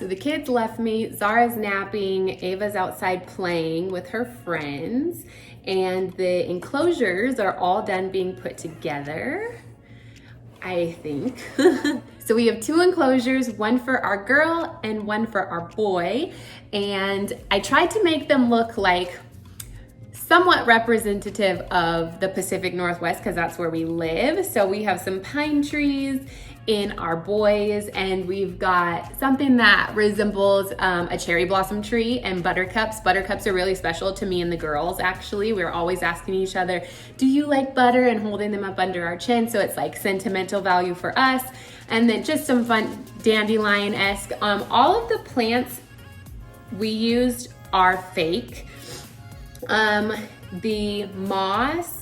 So the kids left me. Zara's napping. Ava's outside playing with her friends. And the enclosures are all done being put together, I think. So we have 2 enclosures, one for our girl and one for our boy. And I tried to make them look like somewhat representative of the Pacific Northwest because that's where we live. So we have some pine trees in our boys, and we've got something that resembles a cherry blossom tree and buttercups. Buttercups are really special to me and the girls, actually. We're always asking each other, do you like butter? And holding them up under our chin. So it's like sentimental value for us. And then just some fun dandelion-esque. All of the plants we used are fake. The moss,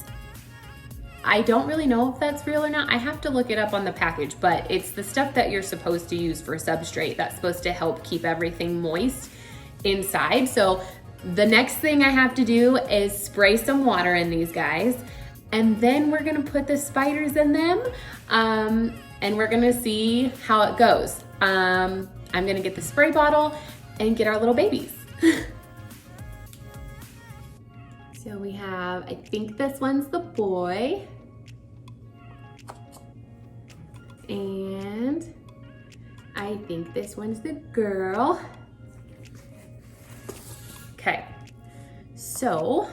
I don't really know if that's real or not. I have to look it up on the package, but it's the stuff that you're supposed to use for substrate that's supposed to help keep everything moist inside. So the next thing I have to do is spray some water in these guys, and then we're gonna put the spiders in them, and we're gonna see how it goes. I'm gonna get the spray bottle and get our little babies. So we have, I think this one's the boy. And I think this one's the girl. Okay, so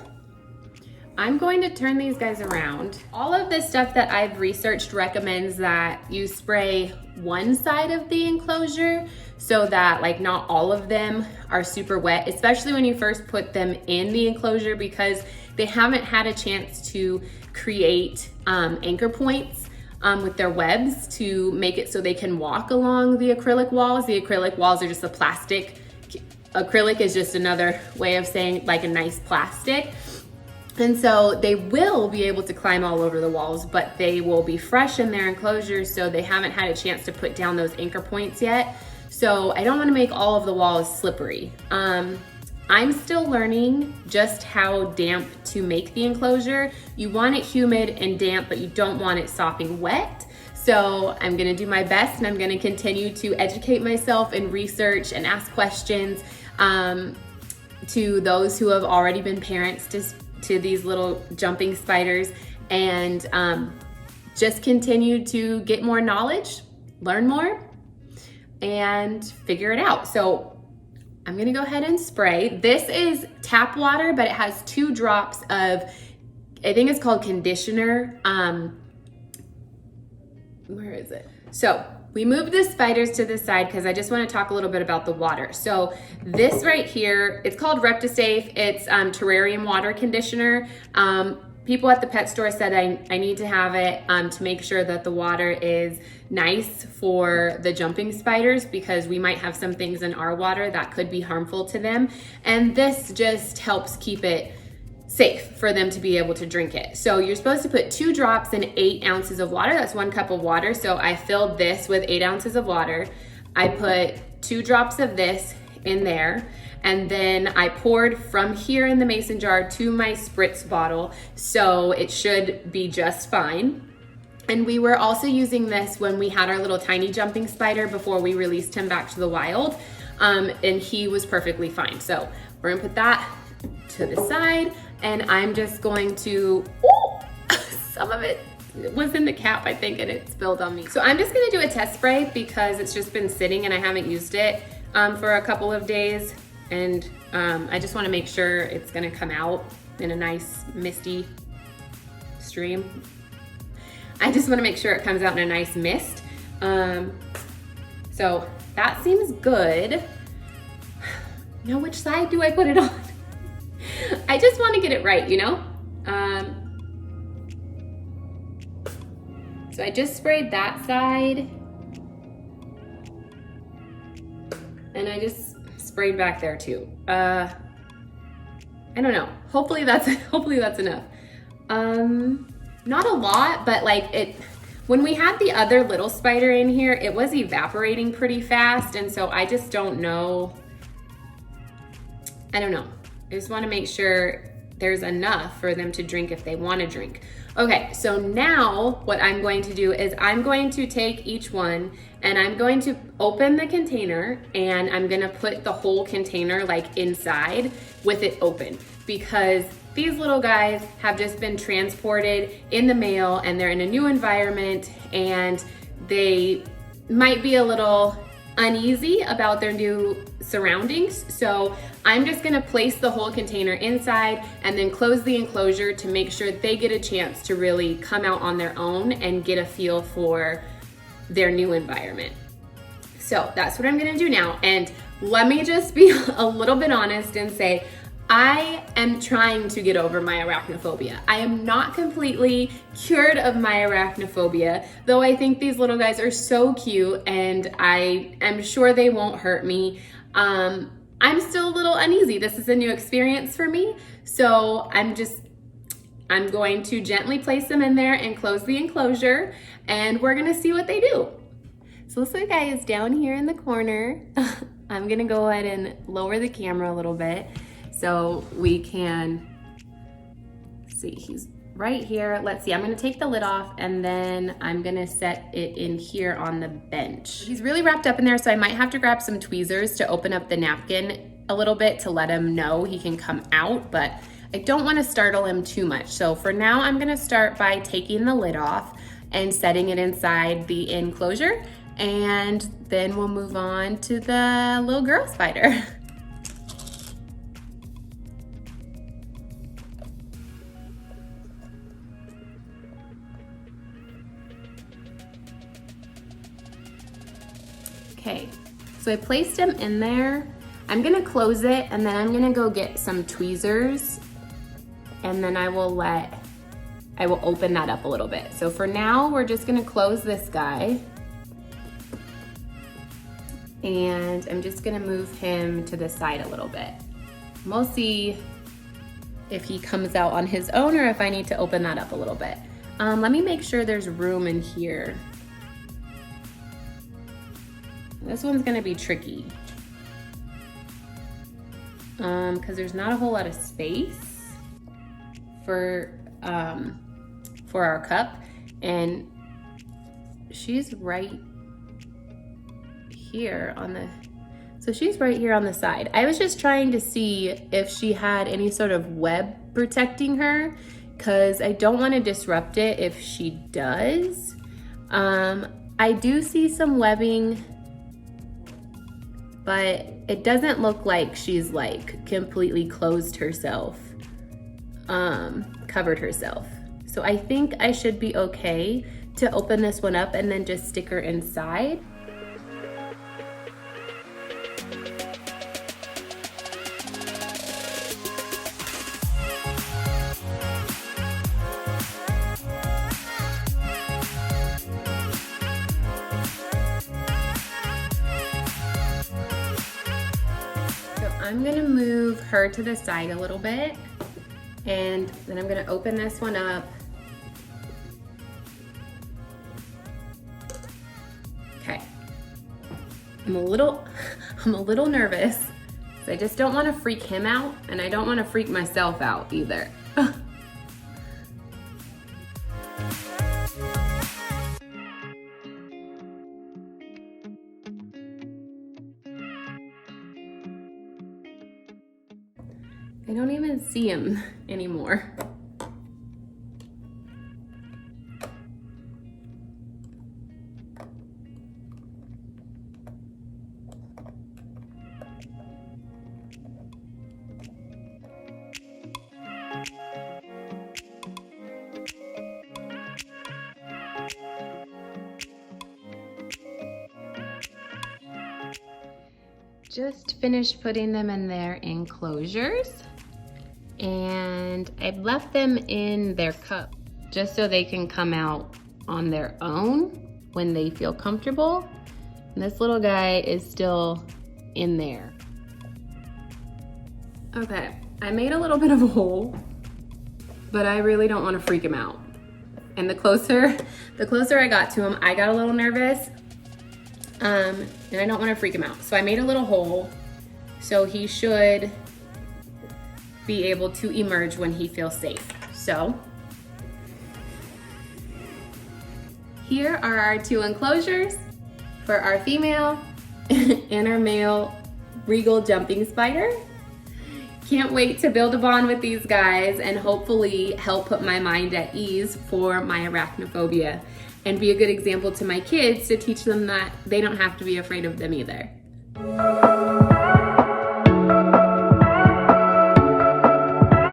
I'm going to turn these guys around. All of the stuff that I've researched recommends that you spray one side of the enclosure so that like not all of them are super wet, especially when you first put them in the enclosure because they haven't had a chance to create anchor points with their webs to make it so they can walk along the acrylic walls. The acrylic walls are just a plastic. Acrylic is just another way of saying like a nice plastic. And so they will be able to climb all over the walls, but they will be fresh in their enclosures, so they haven't had a chance to put down those anchor points yet. So I don't want to make all of the walls slippery. I'm still learning just how damp to make the enclosure. You want it humid and damp, but you don't want it sopping wet. So I'm gonna do my best, and I'm gonna continue to educate myself and research and ask questions to those who have already been parents to these little jumping spiders, and just continue to get more knowledge, learn more, and figure it out. So I'm gonna go ahead and spray. This is tap water, but it has 2 drops of, I think it's called conditioner. Where is it? So we moved the spiders to the side because I just want to talk a little bit about the water. So this right here, it's called ReptiSafe. It's terrarium water conditioner. People at the pet store said I need to have it to make sure that the water is nice for the jumping spiders because we might have some things in our water that could be harmful to them. And this just helps keep it safe for them to be able to drink it. So you're supposed to put 2 drops in 8 ounces of water. That's 1 cup of water. So I filled this with 8 ounces of water. I put 2 drops of this in there. And then I poured from here in the mason jar to my spritz bottle. So it should be just fine. And we were also using this when we had our little tiny jumping spider before we released him back to the wild. And he was perfectly fine. So we're gonna put that to the side, and I'm just going to, some of it was in the cap, I think, and it spilled on me. So I'm just gonna do a test spray because it's just been sitting and I haven't used it for a couple of days. And I just wanna make sure it's gonna come out in a nice misty stream. I just wanna make sure it comes out in a nice mist. So that seems good. Now, which side do I put it on? I just want to get it right, you know? So I just sprayed that side. And I just sprayed back there too. I don't know. Hopefully that's enough. Not a lot, but like when we had the other little spider in here, it was evaporating pretty fast. And so I just don't know. I don't know. I just want to make sure there's enough for them to drink if they want to drink. Okay, so now what I'm going to do is I'm going to take each one and I'm going to open the container and I'm gonna put the whole container like inside with it open, because these little guys have just been transported in the mail and they're in a new environment and they might be a little uneasy about their new surroundings. So I'm just gonna place the whole container inside and then close the enclosure to make sure they get a chance to really come out on their own and get a feel for their new environment. So that's what I'm gonna do now. And let me just be a little bit honest and say, I am trying to get over my arachnophobia. I am not completely cured of my arachnophobia, though I think these little guys are so cute and I am sure they won't hurt me. I'm still a little uneasy. This is a new experience for me. So I'm going to gently place them in there and close the enclosure and we're gonna see what they do. So this little guy is down here in the corner. I'm gonna go ahead and lower the camera a little bit so we can see. He's right here. Let's see, I'm gonna take the lid off and then I'm gonna set it in here on the bench. He's really wrapped up in there, so I might have to grab some tweezers to open up the napkin a little bit to let him know he can come out, but I don't wanna startle him too much. So for now, I'm gonna start by taking the lid off and setting it inside the enclosure, and then we'll move on to the little girl spider. Okay, so I placed him in there. I'm gonna close it and then I'm gonna go get some tweezers and then I will open that up a little bit. So for now, we're just gonna close this guy and I'm just gonna move him to the side a little bit. We'll see if he comes out on his own or if I need to open that up a little bit. Let me make sure there's room in here. This one's gonna be tricky because there's not a whole lot of space for our cup, and she's right here on the side. I was just trying to see if she had any sort of web protecting her because I don't want to disrupt it if she does. I do see some webbing, but it doesn't look like she's like completely closed herself, covered herself. So I think I should be okay to open this one up and then just stick her inside. I'm gonna move her to the side a little bit and then I'm gonna open this one up. Okay, I'm a little nervous because I just don't want to freak him out and I don't want to freak myself out either. I don't even see him anymore. Just finished putting them in their enclosures. And I've left them in their cup just so they can come out on their own when they feel comfortable. And this little guy is still in there. Okay, I made a little bit of a hole, but I really don't want to freak him out. And the closer I got to him, I got a little nervous, and I don't want to freak him out. So I made a little hole so he should be able to emerge when he feels safe. So here are our 2 enclosures for our female and our male Regal Jumping Spider. Can't wait to build a bond with these guys and hopefully help put my mind at ease for my arachnophobia and be a good example to my kids to teach them that they don't have to be afraid of them either.